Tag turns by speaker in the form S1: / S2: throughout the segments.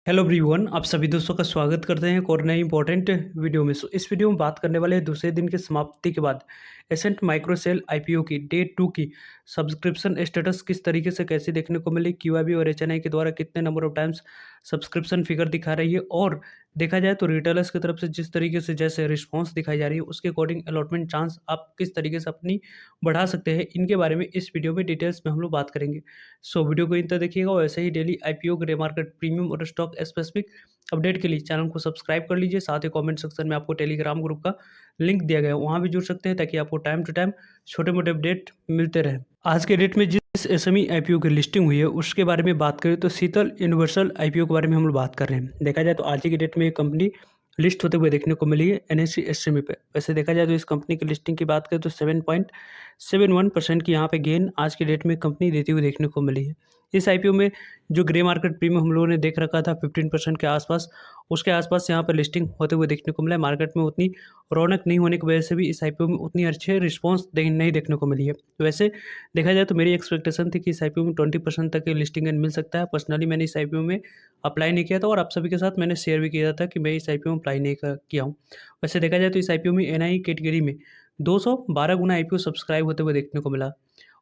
S1: Hello everyone, आप सभी दोस्तों का स्वागत करते हैं एक और नई इंपॉर्टेंट वीडियो में। इस वीडियो में बात करने वाले हैं दूसरे दिन की समाप्ति के बाद एसेंट माइक्रोसेल आईपीओ की डे 2 की सब्सक्रिप्शन स्टेटस किस तरीके से कैसे देखने को मिली, क्यूआईबी और एचएनआई के द्वारा कितने number of times subscription figure दिखा रही है, और देखा जाए तो रिटेलर्स की तरफ से जिस तरीके से जैसे रिस्पॉन्स दिखाई जा रही है उसके अकॉर्डिंग अलॉटमेंट चांस आप किस तरीके से अपनी बढ़ा सकते हैं, इनके बारे में इस वीडियो में डिटेल्स में हम लोग बात करेंगे। सो वीडियो को इन तक देखिएगा और ऐसे ही daily IPO grey market premium और स्टॉक स्पेसिफिक अपडेट के लिए चैनल को सब्सक्राइब कर लीजिए। साथ ही कमेंट सेक्शन में आपको टेलीग्राम ग्रुप का लिंक दिया गया है, वहाँ भी जुड़ सकते हैं ताकि आपको टाइम टू टाइम छोटे मोटे अपडेट मिलते रहे। आज के डेट में जिस एसएमई आईपीओ की लिस्टिंग हुई है उसके बारे में बात करें तो शीतल यूनिवर्सल आईपीओ के बारे में हम लोग बात कर रहे हैं। देखा जाए तो आज की डेट में ये कंपनी लिस्ट होते हुए देखने को मिली है एनएससी एसएमई पे। वैसे देखा जाए तो इस कंपनी की लिस्टिंग की बात करें तो 7.71% की यहाँ पे गेन आज के डेट में कंपनी देती हुई देखने को मिली है। इस आईपीओ में जो ग्रे मार्केट प्रीमियम हम लोगों ने देख रखा था 15% के आसपास, उसके आसपास यहाँ पर लिस्टिंग होते हुए देखने को मिला है। मार्केट में उतनी रौनक नहीं होने की वजह से भी इस आईपीओ में उतनी अच्छे रिस्पॉन्स नहीं देखने को मिली है। तो वैसे देखा जाए तो मेरी एक्सपेक्टेशन थी कि इस आईपीओ में 20% तक की लिस्टिंग मिल सकता है। पर्सनली मैंने इस आईपीओ में अप्लाई नहीं किया था और आप सभी के साथ मैंने शेयर भी किया था कि मैं इस आईपीओ में अप्लाई नहीं किया हूँ। वैसे देखा जाए तो इस आईपीओ में एनआई कैटेगरी में 212 गुना आईपीओ सब्सक्राइब होते हुए देखने को मिला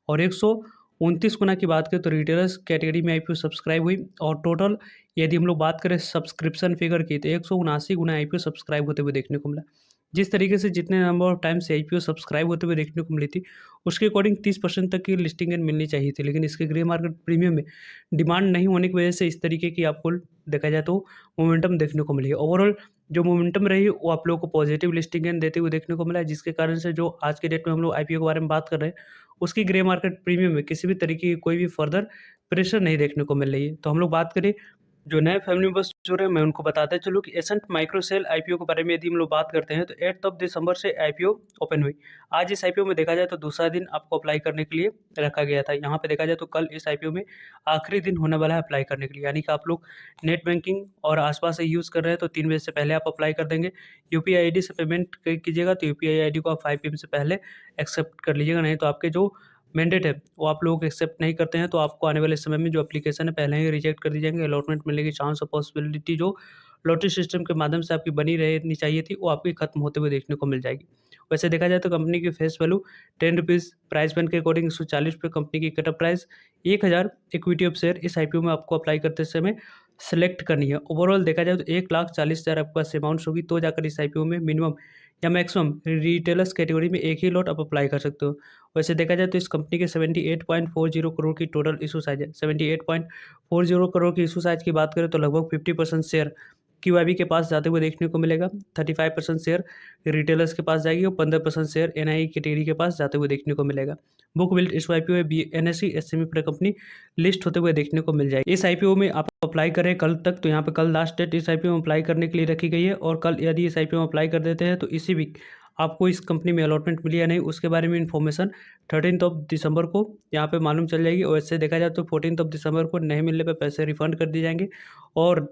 S1: और 129 गुना की बात करें तो रिटेलर्स कैटेगरी में आईपीओ सब्सक्राइब हुई। और टोटल यदि हम लोग बात करें सब्सक्रिप्शन फिगर की तो 179 गुना आईपीओ सब्सक्राइब होते हुए देखने को मिला। जिस तरीके से जितने नंबर ऑफ टाइम से आईपीओ सब्सक्राइब होते हुए देखने को मिली थी उसके अकॉर्डिंग 30% तक की लिस्टिंग मिलनी चाहिए थी, लेकिन इसके ग्रे मार्केट प्रीमियम में डिमांड नहीं होने की वजह से इस तरीके की आपको देखा जाए तो मोमेंटम देखने को मिली है। ओवरऑल जो मोमेंटम रही वो आप लोगों को पॉजिटिव लिस्टिंग देते हुए देखने को मिला है, जिसके कारण से जो आज के डेट में हम लोग आईपीओ के बारे में बात कर रहे हैं उसकी ग्रे मार्केट प्रीमियम में किसी भी तरीके की कोई भी फर्दर प्रेशर नहीं देखने को मिल रही है। तो हम लोग बात करें जो नए फैमिली मेंबर्स जो रहे मैं उनको बताते चलूँ कि एसेंट माइक्रोसेल आईपीओ के बारे में यदि हम लोग बात करते हैं तो 8 दिसंबर से आईपीओ ओपन हुई। आज इस आईपीओ में देखा जाए तो दूसरा दिन आपको अप्लाई करने के लिए रखा गया था। यहाँ पे देखा जाए तो कल इस आईपीओ में आखिरी दिन होने वाला है अप्लाई करने के लिए, यानी कि आप लोग नेट बैंकिंग और आसपास से यूज़ कर रहे हैं तो 3 बजे से पहले आप अप्लाई कर देंगे। यूपीआई आईडी से पेमेंट कीजिएगा तो यूपीआई आईडी को आप 5 PM से पहले एक्सेप्ट कर लीजिएगा, नहीं तो आपके जो मैंडेट है वो आप लोग एक्सेप्ट नहीं करते हैं तो आपको आने वाले समय में जो एप्लीकेशन है पहले ही रिजेक्ट कर दी जाएंगे। अलॉटमेंट मिलने की चांस और पॉसिबिलिटी जो लॉटरी सिस्टम के माध्यम से आपकी बनी रहनी चाहिए थी वो आपकी खत्म होते हुए देखने को मिल जाएगी। वैसे देखा जाए तो कंपनी की face value 10 rupees, price band के अकॉर्डिंग 140 रुपये कंपनी की cutoff price, 1000 equity of share इस आईपीओ में आपको अप्लाई करते समय सेलेक्ट करनी है। ओवरऑल देखा जाए तो 1,40,000 आपके पास अमाउंट्स होगी तो जाकर इस आईपीओ में मिनिमम या मैक्सिमम रिटेलर्स कैटेगरी में एक ही लॉट आप अप्लाई कर सकते हो। वैसे देखा जाए तो इस कंपनी के 78.40 करोड़ की टोटल इशू साइज है। 78.40 करोड़ की इशू साइज की बात करें तो लगभग 50% शेयर क्यूआईबी के पास जाते हुए देखने को मिलेगा, 35% शेयर रिटेलर्स के पास जाएगी और 15% शेयर एनआई कैटेगरी के पास जाते हुए देखने को मिलेगा। बुक बिल्ड इस आईपीओ में एनएससी एसएमई पर कंपनी लिस्ट होते हुए देखने को मिल जाएगी। इस आईपीओ में आप अप्लाई करें कल तक, तो यहाँ पे कल लास्ट डेट इस आईपीओ में अप्लाई करने के लिए रखी गई है और कल यदि इस आईपीओ में अप्लाई कर देते हैं तो इसी वीक आपको इस कंपनी में अलॉटमेंट मिली या नहीं उसके बारे में इन्फॉर्मेशन 13 दिसंबर को यहाँ पे मालूम चल जाएगी। और ऐसे देखा जाए तो 14 दिसंबर को नहीं मिलने पे पैसे रिफंड कर दिए जाएंगे और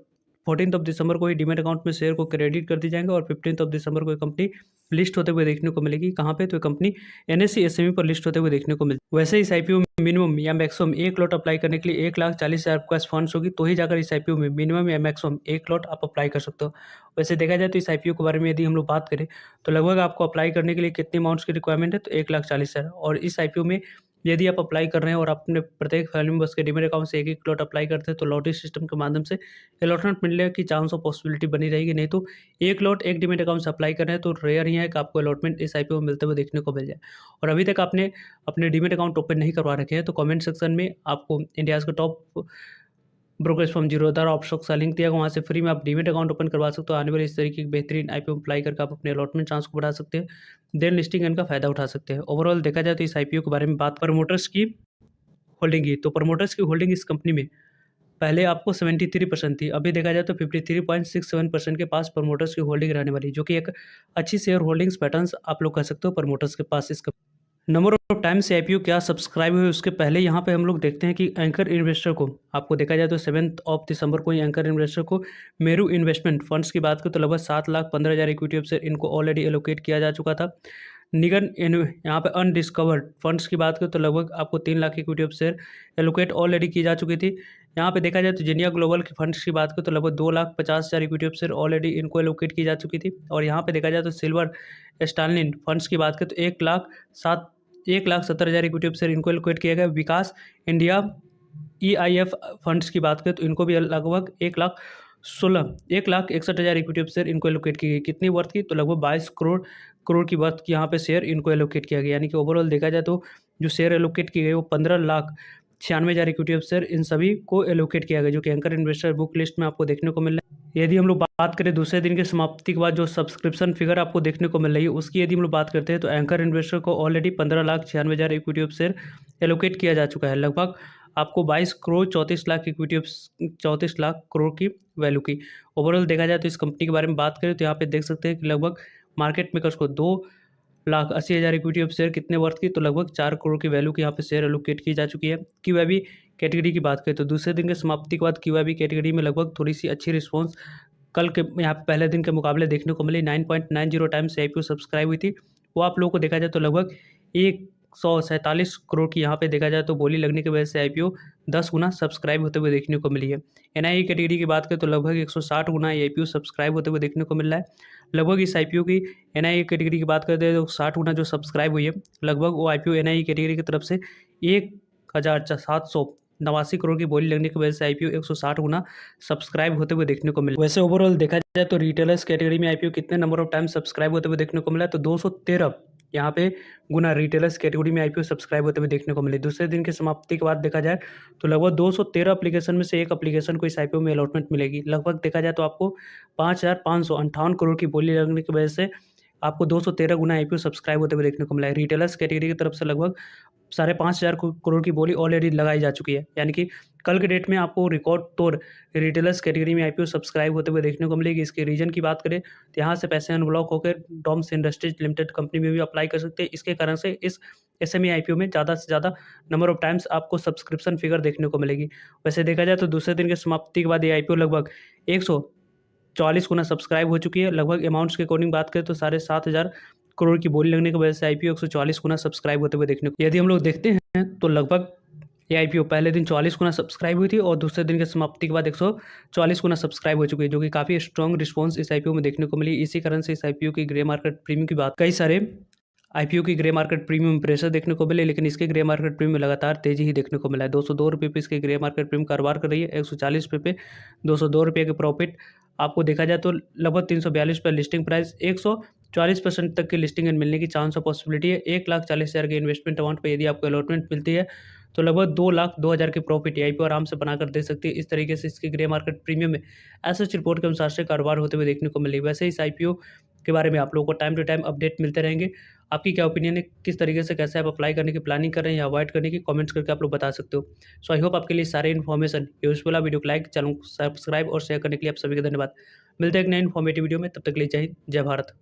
S1: 14 दिसंबर को ही डीमेट अकाउंट में शेयर को क्रेडिट कर दिए जाएंगे और 15 दिसंबर को ये कंपनी लिस्ट होते हुए देखने को मिलेगी। कहाँ पे? तो ये कंपनी एनएससी एसएमई पर लिस्ट होते हुए देखने को मिलेगी। वैसे इस आईपीओ में मिनिमम या मैक्सिमम एक लॉट अप्लाई करने के लिए 1,40,000 आपके पास फंड्स होगी तो ही जाकर इस आईपीओ में मिनिमम या मैक्सिमम एक लॉट आप अप्लाई कर सकते हो। वैसे देखा जाए तो इस आईपीओ के बारे में यदि हम लोग बात करें तो लगभग आपको अप्लाई करने के लिए कितने अमाउंट्स की रिक्वायरमेंट है, तो 1,40,000। और इस आईपीओ में यदि आप अप्लाई कर रहे हैं और अपने प्रत्येक फैमिली मेंबर्स के डीमेट अकाउंट से एक एक लॉट अप्लाई करते हैं तो लॉटरी सिस्टम के माध्यम से अलॉटमेंट मिलने की चांस और पॉसिबिलिटी बनी रहेगी। नहीं तो एक लॉट एक डीमेट अकाउंट से अप्लाई कर रहे हैं तो रेयर ही है कि आपको अलॉटमेंट इस आईपीओ में मिलते हुए देखने को मिल जाए। और अभी तक आपने अपने डीमेट अकाउंट ओपन नहीं करवा रखे हैं तो कमेंट सेक्शन में आपको इंडियाज़ का टॉप ब्रोकरेज फर्म जीरोधा ऑप्शॉक्स का लिंक दिया गया, वहाँ से फ्री में आप डीमेट अकाउंट ओपन करवा सकते हो। आने वाले इस तरीके की बेहतरीन आईपीओ अप्लाई करके आप अपने अलॉटमेंट चांस को बढ़ा सकते हैं, देन लिस्टिंग इनका फायदा उठा सकते हैं। ओवरऑल देखा जाए तो इस आईपीओ के बारे में बात प्रमोटर्स की होल्डिंग की, तो प्रमोटर्स की होल्डिंग इस कंपनी में पहले आपको 73% थी, अभी देखा जाए तो 53.67% के पास प्रमोटर्स की होल्डिंग रहने वाली, जो कि एक अच्छी शेयर होल्डिंग्स पैटर्न्स आप लोग कह सकते हो प्रमोटर्स के पास। इसका नंबर ऑफ टाइम से आईपीओ क्या सब्सक्राइब हुए उसके पहले यहाँ पे हम लोग देखते हैं कि एंकर इन्वेस्टर को आपको देखा जाए तो 7 दिसंबर को ही एंकर इन्वेस्टर को मेरू इन्वेस्टमेंट फंड्स की बात करें तो लगभग 7,15,000 इक्विटी ऑफ शेयर इनको ऑलरेडी एलोकेट किया जा चुका था। निगन यहाँ पे अनडिस्कवर्ड फंड्स की बात करें तो लगभग आपको 3 lakh equity of share allocate already की जा चुकी थी। यहाँ पे देखा जाए तो जिनिया ग्लोबल के फंड्स की बात करें तो लगभग 2,50,000 इक्विटी ऑफ शेयर ऑलरेडी इनको एलोकेट की जा चुकी थी। और यहाँ पे देखा जाए तो सिल्वर स्टालिन फंड्स की बात करें तो 1,70,000 इक्विटी ऑफ शेयर इनको एलोकेट किया गया। विकास इंडिया EIF फंड्स की बात करें तो इनको भी लगभग 1,61,000 इक्विटी ऑफ शेयर इनको एलोकेट की गई। कितनी वर्थ की? तो लगभग 22 करोड़ की वर्थ की यहाँ पे शेयर इनको एलोकेट किया गया। यानी कि ओवरऑल देखा जाए तो जो शेयर एलोकेट किए गए वो 15,96,000 इक्विटी ऑफ शेयर इन सभी को एलोकेट किया गया, जो कि एंकर इन्वेस्टर बुक लिस्ट में आपको देखने को मिल रहा है। यदि हम लोग बात करें दूसरे दिन की समाप्ति के बाद जो सब्सक्रिप्शन फिगर आपको देखने को मिल रही है उसकी यदि हम लोग बात करते हैं तो एंकर इन्वेस्टर को already 15,96,000 equity of share allocate किया जा चुका है। लगभग आपको 22 करोड़ 34 लाख इक्विटी ऑफ 34 लाख करोड़ की वैल्यू की। ओवरऑल देखा जाए तो इस कंपनी के बारे में बात करें तो यहाँ पे देख सकते हैं कि लगभग मार्केट मेकर्स को 2,80,000 इक्विटी ऑफ शेयर कितने वर्थ की? तो लगभग 4 करोड़ की वैल्यू की यहाँ पे शेयर एलोकेट की जा चुकी है। QIB कैटेगरी की बात करें तो दूसरे दिन के समाप्ति के बाद QIB कैटेगरी में लगभग थोड़ी सी अच्छी रिस्पॉन्स कल के यहाँ पे पहले दिन के मुकाबले देखने को मिली। 9.90 टाइम्स IPO सब्सक्राइब हुई थी। वो आप लोगों को देखा जाए तो लगभग 147 करोड़ की यहाँ पे देखा जाए तो बोली लगने की वजह से IPO 10 गुना सब्सक्राइब होते हुए देखने को मिली है। NIE कैटेगरी की बात करें तो लगभग 160 गुना IPO सब्सक्राइब होते हुए देखने को मिल रहा है। लगभग इस IPO की NIE कैटेगरी की बात करते हैं तो 60 गुना जो सब्सक्राइब हुई है, लगभग वो IPO NIE कैटेगरी की तरफ से 1,789 करोड़ की बोली लगने की वजह से IPO 160 गुना सब्सक्राइब होते हुए देखने को मिला। वैसे ओवरऑल देखा जाए तो रिटेलर्स कैटेगरी में IPO कितने नंबर ऑफ टाइम सब्सक्राइब होते हुए देखने को मिला? तो 213 यहाँ पे गुना रिटेलर्स कैटेगरी में IPO सब्सक्राइब होते हुए देखने को मिले। दूसरे दिन की समाप्ति के बाद देखा जाए तो लगभग 213 एप्लीकेशन में से एक एप्लीकेशन को इस IPO में अलॉटमेंट मिलेगी। लगभग देखा जाए तो आपको 5,558 करोड़ की बोली लगने की वजह से आपको 213 गुना IPO सब्सक्राइब होते हुए देखने को मिला है। रिटेलर्स कैटेगरी की तरफ से लगभग 5,500 करोड़ की बोली ऑलरेडी लगाई जा चुकी है। यानी कि कल के डेट में आपको रिकॉर्ड तोड़ रिटेलर्स कैटेगरी में IPO सब्सक्राइब होते हुए देखने को मिलेगी। इसके रीजन की बात करें तो यहाँ से पैसे अनब्लॉक होकर डॉम्स इंडस्ट्रीज लिमिटेड कंपनी में भी अप्लाई कर सकते हैं। इसके कारण से इस SME IPO में ज़्यादा से ज़्यादा नंबर ऑफ टाइम्स आपको सब्सक्रिप्शन फिगर देखने को मिलेगी। वैसे देखा जाए तो दूसरे दिन की समाप्ति के बाद ये IPO लगभग 144 गुना सब्सक्राइब हो चुकी है। लगभग अमाउंट्स के अकॉर्डिंग बात करें तो 7,500 करोड़ की बोली लगने की वजह से IPO 144 गुना सब्सक्राइब होते हुए देखने को। यदि हम लोग देखते हैं तो लगभग ये IPO पहले दिन 44 गुना सब्सक्राइब हुई थी और दूसरे दिन की समाप्ति के बाद 144 गुना सब्सक्राइब हो चुकी है, जो कि काफ़ी स्ट्रॉन्ग रिस्पॉन्स इस IPO में देखने को मिली। इसी कारण से इस IPO की ग्रे मार्केट प्रीमियम की बात, कई सारे IPO की ग्रे मार्केट प्रीमियम प्रेशर देखने को मिले, लेकिन इसके ग्रे मार्केट प्रीमियम में लगातार तेजी ही देखने को मिला है। 202 रुपये पे इसके ग्रे मार्केट प्रीमियम कारोबार कर रही है। 140 रुपये पे 202 रुपये के प्रॉफिट आपको देखा जाए तो लगभग 342 पर लिस्टिंग प्राइस 140% तक की लिस्टिंग मिलने की चांस और पॉसिबिलिटी है। 1,40,000 के इन्वेस्टमेंट अमाउंट पर यदि आपको अलॉटमेंट मिलती है तो लगभग 2,02,000 के प्रॉफिट IPO आराम से बनाकर दे सकती है। इस तरीके से इसकी ग्रे मार्केट प्रीमियम में एसएच रिपोर्ट के अनुसार से कारोबार होते हुए देखने को मिली। वैसे इस IPO के बारे में आप लोगों को टाइम टू टाइम अपडेट मिलते रहेंगे। आपकी क्या ओपिनियन है, किस तरीके से कैसे आप अप्लाई करने की प्लानिंग कर रहे हैं या अवॉइड करने की, कमेंट्स करके आप लोग बता सकते हो। सो आई होप आपके लिए सारे इन्फॉर्मेशन यूजफुल है। वीडियो को लाइक, चैनल को सब्सक्राइब और शेयर करने के लिए आप सभी का धन्यवाद। मिलते हैं एक नए इन्फॉर्मेटिव वीडियो में, तब तक के लिए जय हिंद, जय भारत।